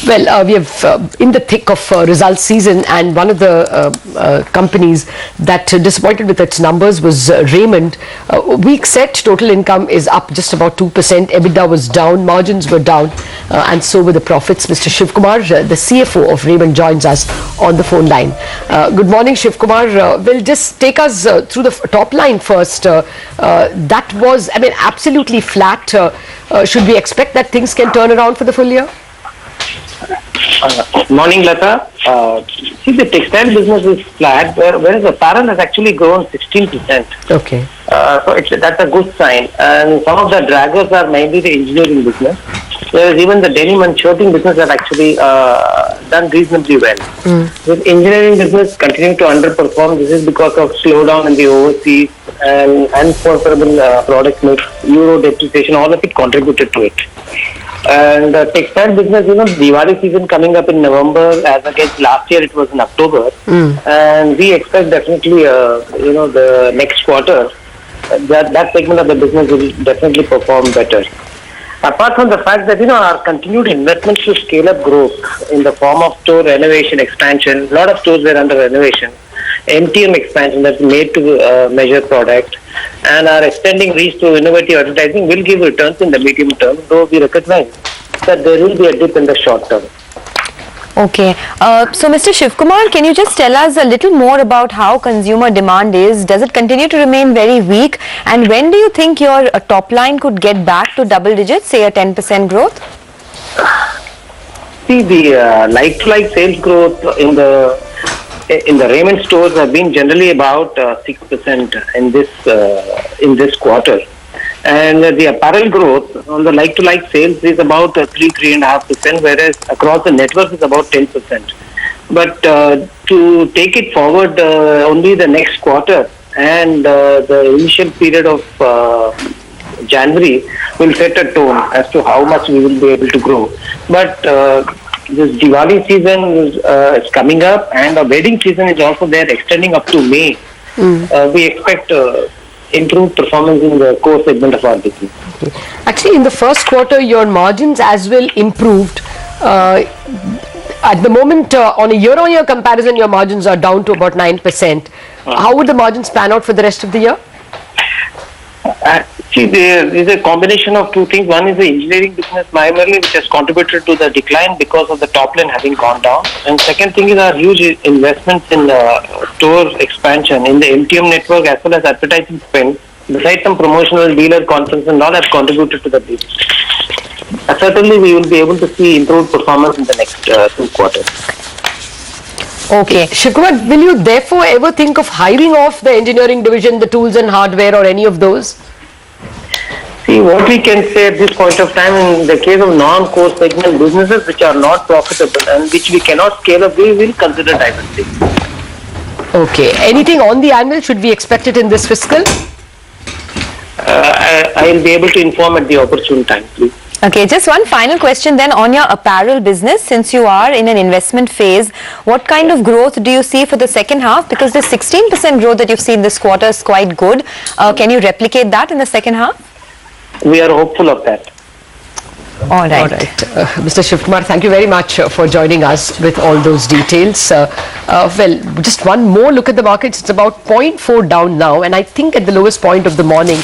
We have in the thick of results season, and one of the companies that disappointed with its numbers was Raymond. Week set total income is up just about 2%. EBITDA was down, margins were down, and so were the profits. Mr. Shivkumar, the CFO of Raymond, joins us on the phone line. Good morning, Shivkumar. Will just take us through the top line first. That was, absolutely flat. Should we expect that things can turn around for the full year? Morning, Lata. See, the textile business is flat, whereas apparel has actually grown 16%. Okay. So that's a good sign. And some of the draggers are mainly the engineering business, whereas even the denim and shirting business have actually done reasonably well. With engineering business continuing to underperform, this is because of slowdown in the overseas and unfavorable product mix, euro depreciation, all of it contributed to it. And textile business, Diwali season coming up in November, as against last year it was in October. And we expect definitely, the next quarter, that segment of the business will definitely perform better. Apart from the fact that, our continued investments to scale up growth in the form of store renovation, expansion, a lot of stores were under renovation, MTM expansion that's made to measure product, and our extending reach to innovative advertising will give returns in the medium term, though we recognize that there will be a dip in the short term. Okay. So, Mr. Shivkumar, can you just tell us a little more about how consumer demand is? Does it continue to remain very weak? And when do you think your top line could get back to double digits, say a 10% growth? See, the like-to-like sales growth in the Raymond stores have been generally about 6% in this quarter, and the apparel growth on the like-to-like sales is about 3.5%, whereas across the network is about 10%. But to take it forward, only the next quarter and the initial period of January will set a tone as to how much we will be able to grow. But this Diwali season is coming up, and the wedding season is also there, extending up to May. We expect improved performance in the core segment of our business. Okay. Actually, in the first quarter, your margins as well improved. At the moment, on a year-on-year comparison, your margins are down to about 9%. How would the margins pan out for the rest of the year? See, there is a combination of two things. One is the engineering business primarily, which has contributed to the decline because of the top line having gone down. And second thing is our huge investments in store expansion in the MTM network as well as advertising spend. Besides some promotional dealer conference and all have contributed to the business. Certainly, we will be able to see improved performance in the next 2 quarters. Okay. Shivkumar, will you therefore ever think of hiving off the engineering division, the tools and hardware, or any of those? See, what we can say at this point of time, in the case of non-core segment businesses which are not profitable and which we cannot scale up, we will consider divesting. Okay. Anything on the anvil? Should we expect it in this fiscal? I will be able to inform at the opportune time, please. Okay, just one final question then on your apparel business. Since you are in an investment phase, what kind of growth do you see for the second half? Because the 16% growth that you've seen this quarter is quite good. Can you replicate that in the second half? We are hopeful of that. All right. Mr. Shivkumar, thank you very much for joining us with all those details. Just one more look at the markets. It's about 0.4 down now, and I think at the lowest point of the morning.